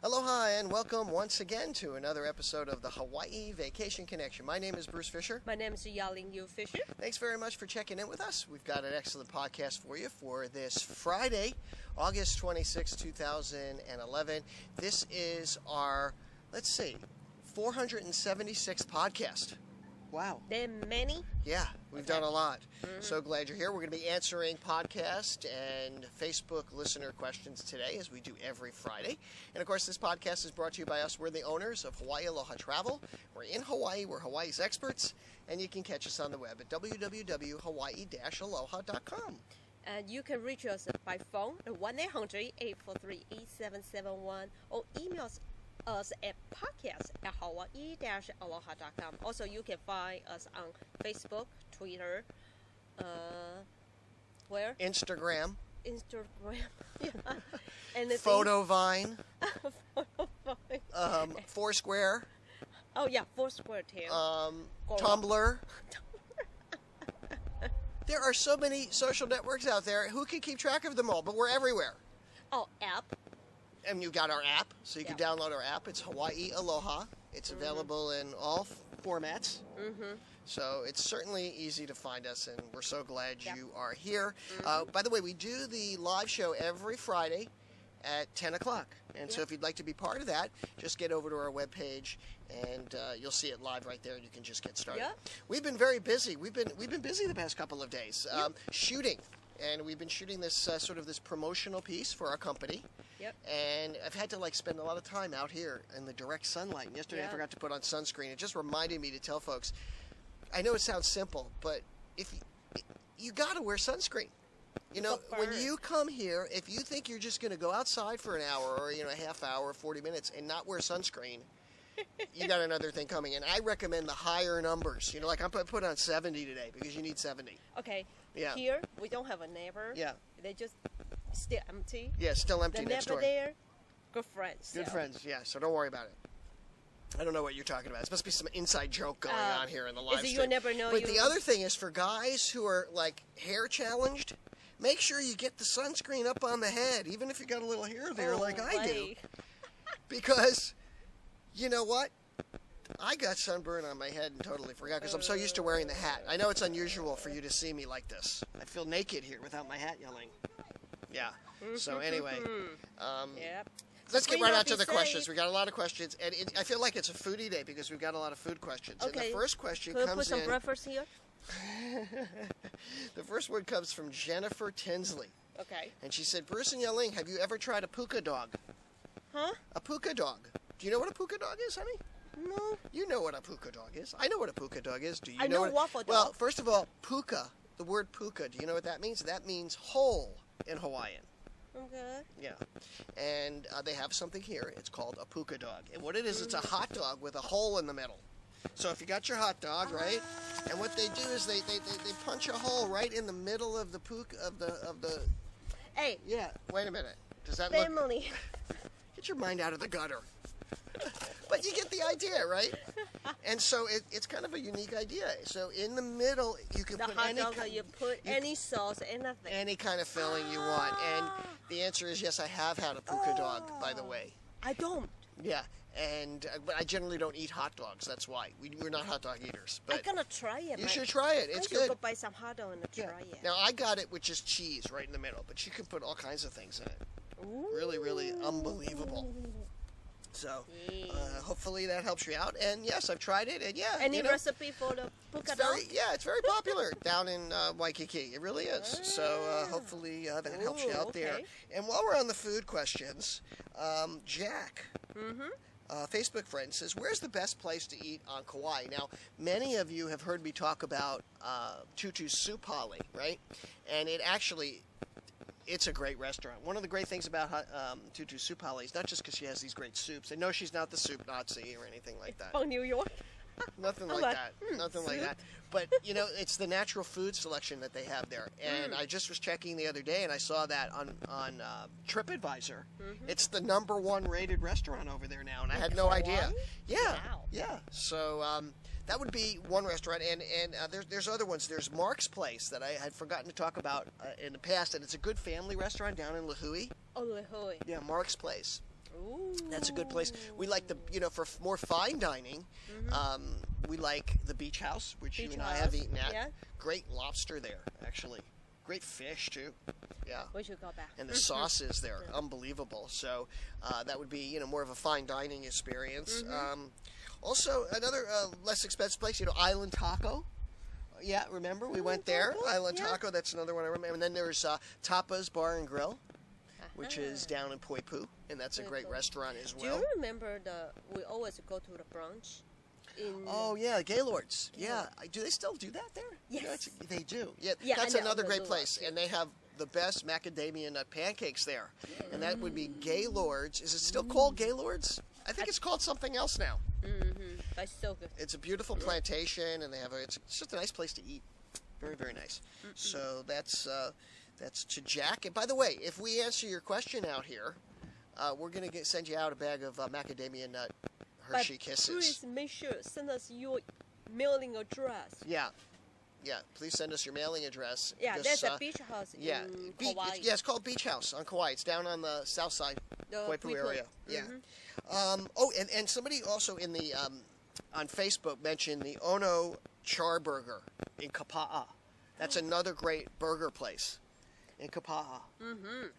Aloha and welcome once again to another episode of the Hawaii Vacation Connection. My name is Bruce Fisher. My name is Yaling Yu Fisher. Thanks very much for checking in with us. We've got an excellent podcast for you for this Friday, August 26, 2011. This is our, 476th podcast. Wow. There are many? Yeah, we've done a lot. So glad you're here. We're going to be answering podcast and Facebook listener questions today, as we do every Friday. And of course, this podcast is brought to you by us. We're the owners of Hawaii Aloha Travel. We're in Hawaii. We're Hawaii's experts. And you can catch us on the web at www.hawaii-aloha.com. And you can reach us by phone at 1-800-843-8771 or email us at podcast@hawaii-aloha.com. Also, you can find us on Facebook, Twitter, where? Instagram. Yeah. And Photovine. Foursquare. Oh, yeah, Foursquare too. Tumblr. There are so many social networks out there. Who can keep track of them all? But we're everywhere. Oh, app. And you've got our app, so you can download our app. It's Hawaii Aloha. It's available in all formats. So it's certainly easy to find us, and we're so glad you are here. By the way, we do the live show every Friday at 10 o'clock. And so if you'd like to be part of that, just get over to our webpage, and you'll see it live right there, and you can just get started. We've been very busy. We've been busy the past couple of days shooting. And we've been shooting this sort of this promotional piece for our company. And I've had to spend a lot of time out here in the direct sunlight. And yesterday I forgot to put on sunscreen. It just reminded me to tell folks, I know it sounds simple, but if you got to wear sunscreen. You know, when you come here, if you think you're just going to go outside for an hour or a half hour, 40 minutes and not wear sunscreen, you got another thing coming. And I recommend the higher numbers. You know, like I put on 70 today because you need 70. Okay. Yeah. Here, we don't have a neighbor. Yeah. They just still empty. Yeah, still empty next door. The neighbor there, good friends. Good friends, yeah, so don't worry about it. I don't know what you're talking about. It must be some inside joke going on here in the live stream. You'll never know. But the other thing is, for guys who are, hair challenged, make sure you get the sunscreen up on the head, even if you got a little hair there like I do. Because, you know what? I got sunburn on my head and totally forgot because I'm so used to wearing the hat. I know it's unusual for you to see me like this. I feel naked here without my hat yelling. Yeah. So anyway, let's get right out to the questions. We got a lot of questions, and I feel like it's a foodie day because we've got a lot of food questions. Okay. And the first question Can comes we put some breakfast here? The first one comes from Jennifer Tinsley. Okay. And she said, Bruce and Yaling, have you ever tried a Puka Dog? Huh? A Puka Dog. Do you know what a Puka Dog is, honey? No. You know what a Puka Dog is. I know what a Puka Dog is. Do you I know what waffle dog. Well, first of all, Puka, the word Puka, do you know what that means? That means whole in Hawaiian. Okay. Yeah. And they have something here. It's called a Puka Dog. And what it is, it's a hot dog with a hole in the middle. So if you got your hot dog, right? And what they do is they punch a hole right in the middle of the puka of the Hey. Yeah, wait a minute. Does that Family. Get your mind out of the gutter. But you get the idea, right? And so it's kind of a unique idea. So in the middle, you can put any hot dog, you put any sauce, anything. Any kind of filling you want. And the answer is yes, I have had a Puka Dog, by the way. I don't. Yeah, but I generally don't eat hot dogs. That's why. We're not hot dog eaters. But I'm going to try it. You should try it. It's good. I should go buy some hot dog and try it. Now, I got it with just cheese right in the middle, but you can put all kinds of things in it. Ooh. Really, really unbelievable. So, hopefully that helps you out. And yes, I've tried it. And any recipe for the Puka Dog? It's very popular down in Waikiki. It really is. So hopefully that helps you out there. And while we're on the food questions, Jack, Facebook friend, says, where's the best place to eat on Kauai? Now, many of you have heard me talk about Tutu Soup Holly, right? And it's a great restaurant. One of the great things about Tutu Soup Holly is not just because she has these great soups. And no, she's not the soup Nazi or anything like that. Oh, New York? Nothing like that. Nothing like that. But, it's the natural food selection that they have there. And I just was checking the other day, and I saw that on TripAdvisor. It's the #1 rated restaurant over there now, and I had no idea. Yeah. Wow. Yeah. So that would be one restaurant. And there's other ones. There's Mark's Place that I had forgotten to talk about in the past, and it's a good family restaurant down in Lahui. Oh, Lahui. Yeah, Mark's Place. Ooh. That's a good place. We like for more fine dining, we like the Beach House, which you and I have eaten at. Yeah. Great lobster there, actually. Great fish, too. Yeah. We should go back. And the sauces there, unbelievable. So that would be, more of a fine dining experience. Also, another less expensive place, Island Taco. Yeah, remember? We went there. Island Taco, that's another one I remember. And then there's Tapa's Bar and Grill, which is down in Poipu, and that's a great restaurant as well. Do you remember we always go to the brunch? Oh, yeah, Gaylords. Yeah. Do they still do that there? Yes. They do. Yeah, that's another great place. And they have the best macadamia nut pancakes there. And that would be Gaylords. Is it still called Gaylords? I think it's called something else now. That's so good. It's a beautiful plantation, and it's just a nice place to eat. Very, very nice. So that's to Jack. And by the way, if we answer your question out here, we're going to send you out a bag of macadamia nut Hershey Kisses. Please make sure send us your mailing address. Yeah. Please send us your mailing address. Yeah, there's a beach house in Kauai. It's called Beach House on Kauai. It's down on the south side, Poipu area. Yeah. And somebody also in the on Facebook mentioned the Ono Char Burger in Kapa'a. That's another great burger place in Kapa'a.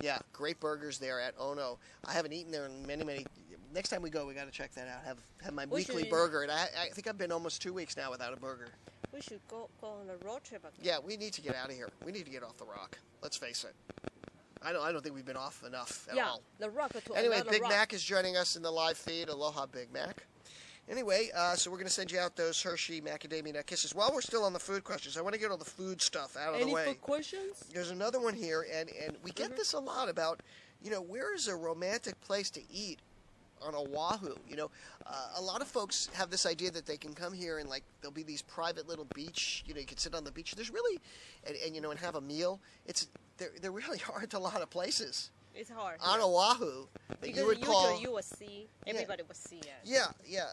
Yeah, great burgers there at Ono. I haven't eaten there in many. Next time we go, we got to check that out. Have my weekly burger, and I think I've been almost 2 weeks now without a burger. We should go on a road trip again. Yeah, we need to get out of here. We need to get off the rock. Let's face it. I don't think we've been off enough at all. The rock to anyway, Big rock. Mac is joining us in the live feed. Aloha Big Mac. Anyway, so we're going to send you out those Hershey Macadamia Nut Kisses. While we're still on the food questions, I want to get all the food stuff out of the way. Any food questions? There's another one here, and we get this a lot about, where is a romantic place to eat on Oahu? A lot of folks have this idea that they can come here and there'll be these private little beach. You can sit on the beach. There's really, and have a meal. There really aren't a lot of places. It's hard on Oahu that you would call. You will see. Everybody will see it. Yeah.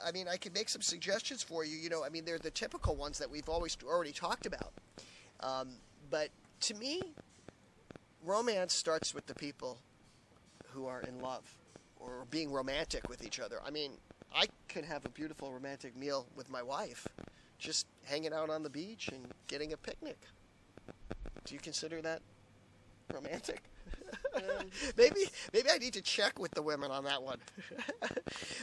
I mean, I could make some suggestions for you. They're the typical ones that we've already talked about. But to me, romance starts with the people who are in love or being romantic with each other. I mean, I could have a beautiful romantic meal with my wife, just hanging out on the beach and getting a picnic. Do you consider that romantic? Maybe I need to check with the women on that one.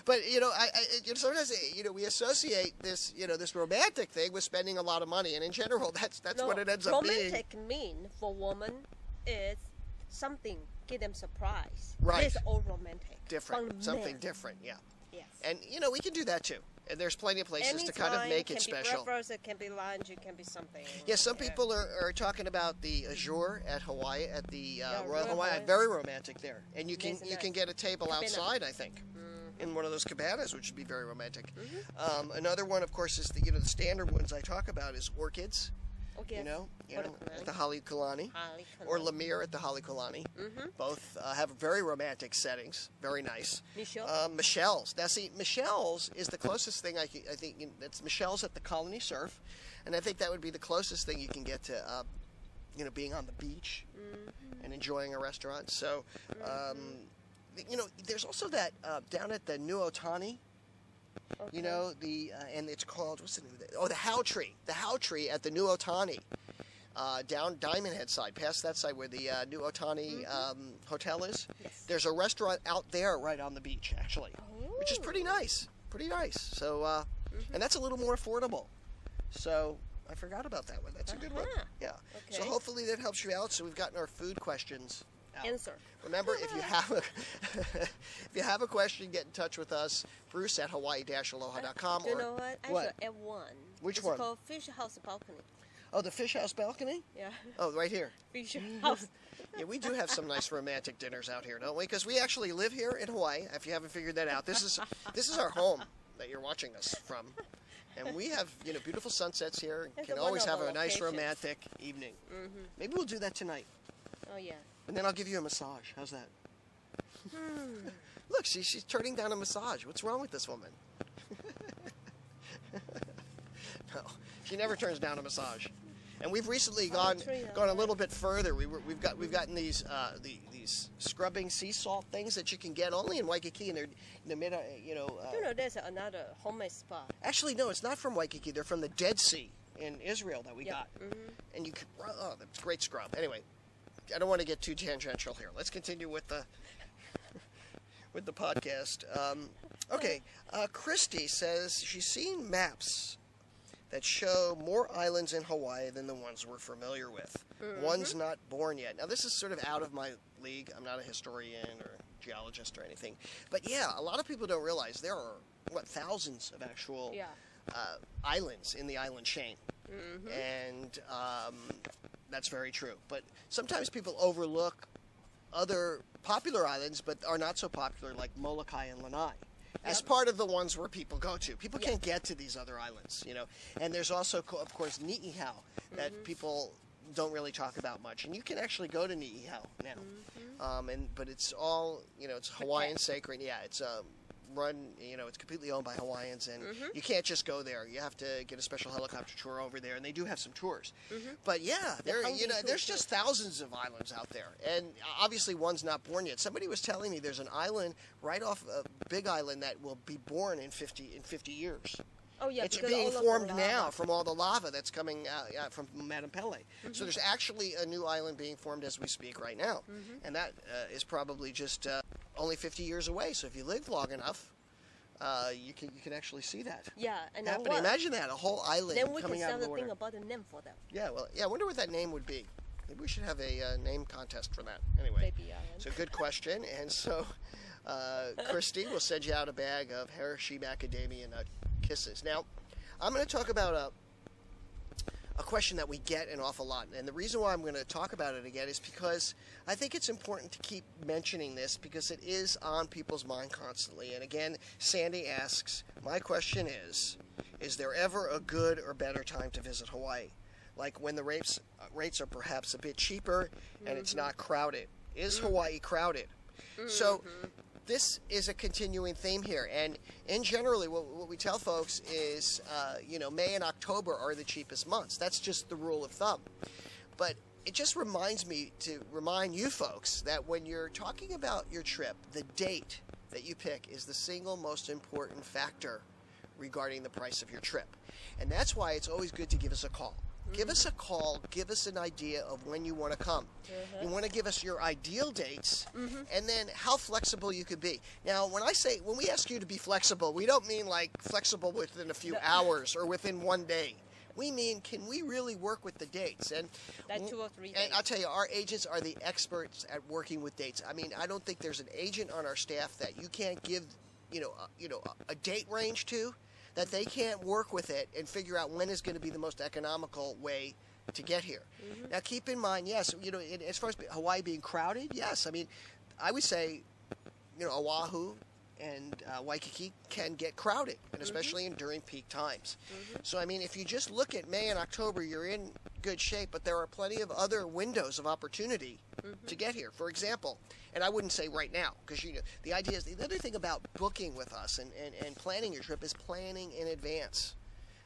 But I sometimes we associate this this romantic thing with spending a lot of money, and in general that's what it ends up being. Romantic mean for woman is something give them surprise. Right. It's all romantic. Different, something different. Yeah. Yes. And we can do that too. And there's plenty of places to kind of make it special. It can be breakfast, it can be lunch, it can be something. Yeah, some people are talking about the Azure at Hawaii, at the Royal Hawaii. Hawaii. Very romantic there. And you can nice. get a table outside, I think, in one of those cabanas, which would be very romantic. Another one, of course, is the standard ones I talk about is Orchids. Okay. At the Halekulani, or Lemire at the Halekulani. Both have very romantic settings, very nice. Michelle's. Now, see, Michelle's is the closest thing I think. It's Michelle's at the Colony Surf, and I think that would be the closest thing you can get to, being on the beach and enjoying a restaurant. So, there's also that down at the New Otani. Okay. And it's called, what's the name of it? Oh, the How Tree. The How Tree at the New Otani. Down Diamond Head side, past that side where the New Otani hotel is. Yes. There's a restaurant out there right on the beach, actually, which is pretty nice. Pretty nice. So, and that's a little more affordable. So, I forgot about that one. That's a good one. Yeah. Okay. So, hopefully that helps you out. So, we've gotten our food questions out. Answer. Remember, if you have a question, get in touch with us. Bruce at Hawaii-Aloha.com. You know what? I should add one. Which it's one? It's called Fish House Balcony. Oh, the Fish House Balcony? Yeah. Oh, right here. Fish House. Yeah, we do have some nice romantic dinners out here, don't we? Because we actually live here in Hawaii. If you haven't figured that out, this is our home that you're watching us from, and we have beautiful sunsets here. And can always have a nice romantic evening. Maybe we'll do that tonight. Oh yeah. And then I'll give you a massage. How's that? Look, she's turning down a massage. What's wrong with this woman? No, she never turns down a massage. And we've recently gone a little bit further. We've gotten these these scrubbing sea salt things that you can get only in Waikiki, and they're in the mid, There's another homemade spa. Actually, no, it's not from Waikiki. They're from the Dead Sea in Israel that we got. Mm-hmm. And you can, oh, that's great scrub. Anyway, I don't want to get too tangential here. Let's continue with the with the podcast. Okay, Christy says she's seen maps that show more islands in Hawaii than the ones we're familiar with. Mm-hmm. One's not born yet. Now, this is sort of out of my league. I'm not a historian or geologist or anything. But yeah, a lot of people don't realize there are, thousands of actual islands in the island chain. Mm-hmm. And that's very true. But sometimes people overlook other popular islands, but are not so popular, like Molokai and Lanai, as part of the ones where people go to. People can't get to these other islands, And there's also, of course, Ni'ihau that people don't really talk about much. And you can actually go to Ni'ihau now. But it's all, it's Hawaiian sacred. Yeah, it's run, it's completely owned by Hawaiians, and you can't just go there. You have to get a special helicopter tour over there, and they do have some tours. But yeah, there's just thousands of islands out there, and obviously one's not born yet. Somebody was telling me there's an island right off a big island that will be born in 50 years. Oh yeah, it's being formed now from all the lava that's coming out from Madame Pele. So there's actually a new island being formed as we speak right now, and that is probably just only 50 years away. So if you live long enough, you can actually see that. Yeah, and happening. Imagine that, a whole island coming out of the water. Then we can start to think about the name for them. Yeah, well, I wonder what that name would be. Maybe we should have a name contest for that. Anyway, Baby Island. So good question, and so Christy will send you out a bag of Hershey macadamia nut kisses. Now, I'm going to talk about a question that we get an awful lot, and the reason why I'm going to talk about it again is because I think it's important to keep mentioning this because it is on people's mind constantly. And again, Sandy asks, my question is there ever a good or better time to visit Hawaii? Like when the rates are perhaps a bit cheaper and it's not crowded. Is Hawaii crowded? So this is a continuing theme here, and in generally what we tell folks is May and October are the cheapest months. That's just the rule of thumb. But it just reminds me to remind you folks that when you're talking about your trip, the date that you pick is the single most important factor regarding the price of your trip. And that's why it's always good to give us a call. Give us a call, give us an idea of when you want to come. You want to give us your ideal dates, and then how flexible you could be. Now, when we ask you to be flexible, we don't mean like flexible within a few hours or within one day. We mean, can we really work with the dates? And like 2 or 3 days. And I'll tell you, our agents are the experts at working with dates. I mean, I don't think there's an agent on our staff that you can't give, a date range to, that they can't work with it and figure out when is going to be the most economical way to get here. Now, keep in mind, yes, as far as Hawaii being crowded, yes. I mean, I would say, Oahu and Waikiki can get crowded, and especially during peak times. So, I mean, if you just look at May and October, you're in good shape, but there are plenty of other windows of opportunity to get here. For example, and I wouldn't say right now, because the idea is, the other thing about booking with us and planning your trip is planning in advance,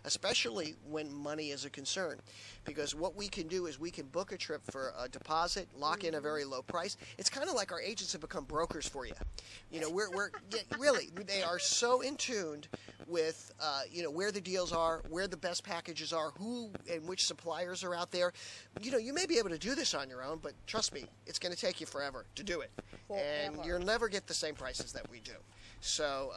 especially when money is a concern. Because what we can do is we can book a trip for a deposit, lock in a very low price. It's kind of like our agents have become brokers for you. Really, they are so in tune with, where the deals are, where the best packages are, who and which suppliers are out there. You may be able to do this on your own, but trust me, it's going to take you forever to do it. And you'll never get the same prices that we do. So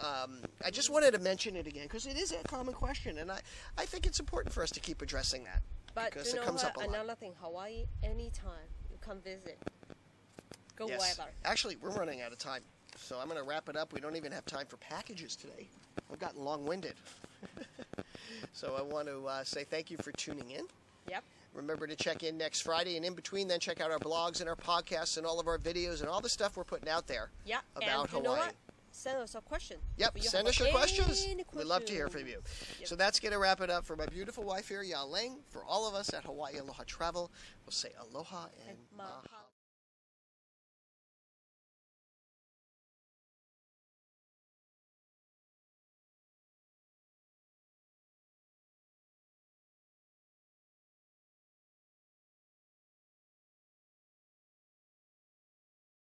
I just wanted to mention it again because it is a common question, and I think it's important for us to keep addressing that. But because it comes up a lot. Another thing, Hawaii, anytime you come visit, go wherever. Actually, we're running out of time, so I'm going to wrap it up. We don't even have time for packages today. I've gotten long-winded. So I want to say thank you for tuning in. Yep. Remember to check in next Friday, and in between then check out our blogs and our podcasts and all of our videos and all the stuff we're putting out there about Hawaii. You know what? Send us a question. Yep, send us your questions. We'd love to hear from you. Yep. So that's going to wrap it up for my beautiful wife here, Ya Ling. For all of us at Hawaii Aloha Travel, we'll say aloha and maha.